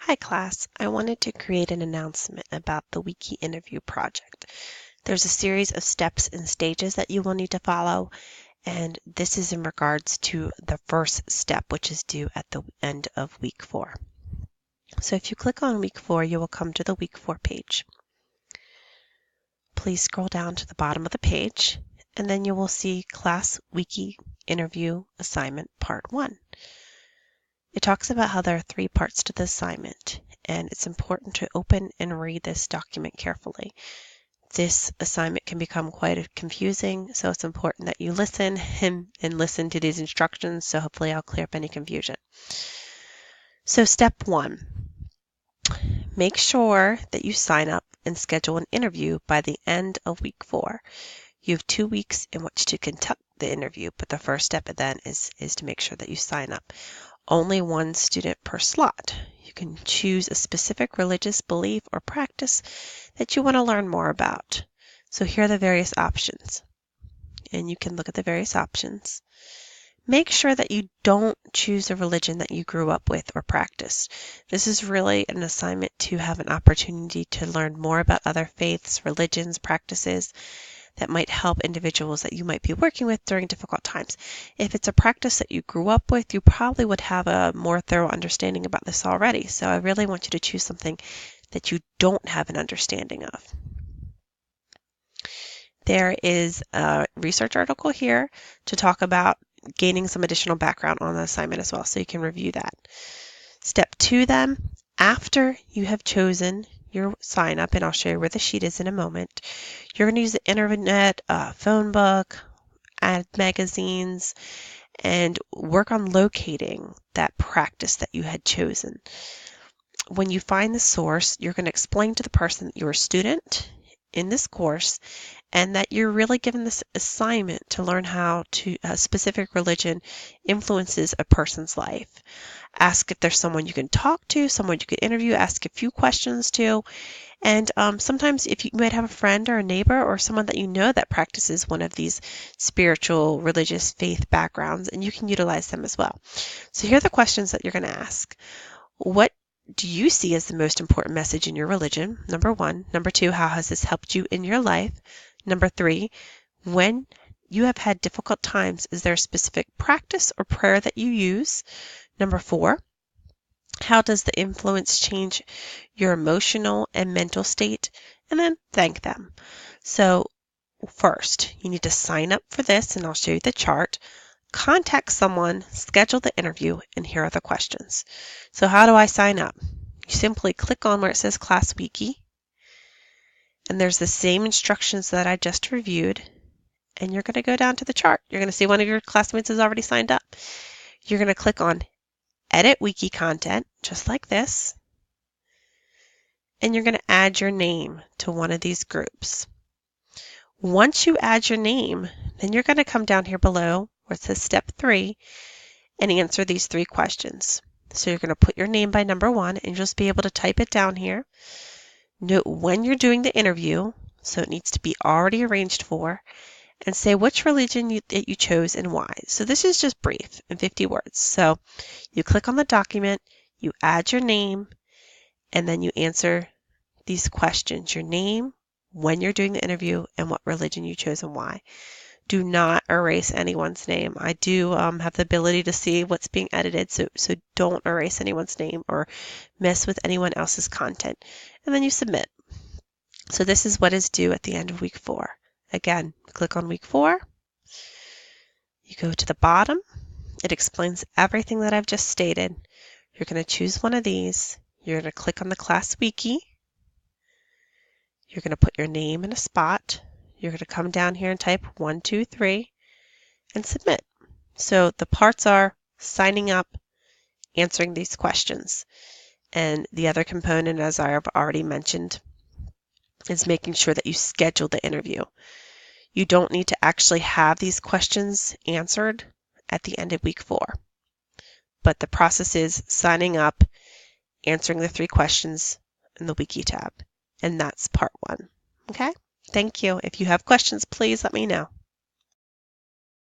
Hi class, I wanted to create an announcement about the Wiki interview project. There's a series of steps and stages that you will need to follow, and this is in regards to the first step, which is due at the end of week 4. So if you click on week 4, you will come to the week 4 page. Please scroll down to the bottom of the page, and then you will see Class Wiki Interview Assignment Part 1. It talks about how there are 3 parts to the assignment, and it's important to open and read this document carefully. This assignment can become quite confusing, so it's important that you listen and listen to these instructions, so hopefully I'll clear up any confusion. So step 1, make sure that you sign up and schedule an interview by the end of week 4. You have 2 weeks in which to conduct the interview, but the first step then is to make sure that you sign up. Only 1 student per slot. You can choose a specific religious belief or practice that you want to learn more about. So here are the various options, and you can look at the various options. Make sure that you don't choose a religion that you grew up with or practiced. This is really an assignment to have an opportunity to learn more about other faiths, religions, practices that might help individuals that you might be working with during difficult times. If it's a practice that you grew up with, you probably would have a more thorough understanding about this already. So I really want you to choose something that you don't have an understanding of. There is a research article here to talk about gaining some additional background on the assignment as well, so you can review that. Step 2 then, after you have chosen your sign up, and I'll show you where the sheet is in a moment, you're going to use the internet, phone book, add magazines, and work on locating that practice that you had chosen. When you find the source, you're going to explain to the person that you're a student in this course and that you're really given this assignment to learn how a specific religion influences a person's life. Ask if there's someone you can talk to, someone you could interview, ask a few questions to. And sometimes if you might have a friend or a neighbor or someone that you know that practices one of these spiritual, religious, faith backgrounds, and you can utilize them as well. So here are the questions that you're going to ask. What do you see as the most important message in your religion? Number 1. Number 2, how has this helped you in your life? Number 3, when you have had difficult times, is there a specific practice or prayer that you use? Number 4, how does the influence change your emotional and mental state? And then thank them. So first, you need to sign up for this, and I'll show you the chart. Contact someone, schedule the interview, and here are the questions. So how do I sign up? You simply click on where it says Class Wiki, and there's the same instructions that I just reviewed, and you're going to go down to the chart. You're going to see one of your classmates has already signed up. You're going to click on Edit Wiki Content, just like this, and you're going to add your name to one of these groups. Once you add your name, then you're going to come down here below where it says Step 3 and answer these 3 questions. So you're going to put your name by number 1 and just be able to type it down here. Note when you're doing the interview, so it needs to be already arranged for, and say which religion that you chose and why. So this is just brief in 50 words. So you click on the document, you add your name, and then you answer these questions, your name, when you're doing the interview, and what religion you chose and why. Do not erase anyone's name. I do have the ability to see what's being edited, so don't erase anyone's name or mess with anyone else's content. And then you submit. So this is what is due at the end of week 4. Again, click on week 4. You go to the bottom. It explains everything that I've just stated. You're going to choose one of these. You're going to click on the Class Wiki. You're going to put your name in a spot. You're going to come down here and type 1, 2, 3 and submit. So the parts are signing up, answering these questions. And the other component, as I have already mentioned, is making sure that you schedule the interview. You don't need to actually have these questions answered at the end of week 4. But the process is signing up, answering the 3 questions in the Wiki tab. And that's part 1. Okay? Thank you. If you have questions, please let me know.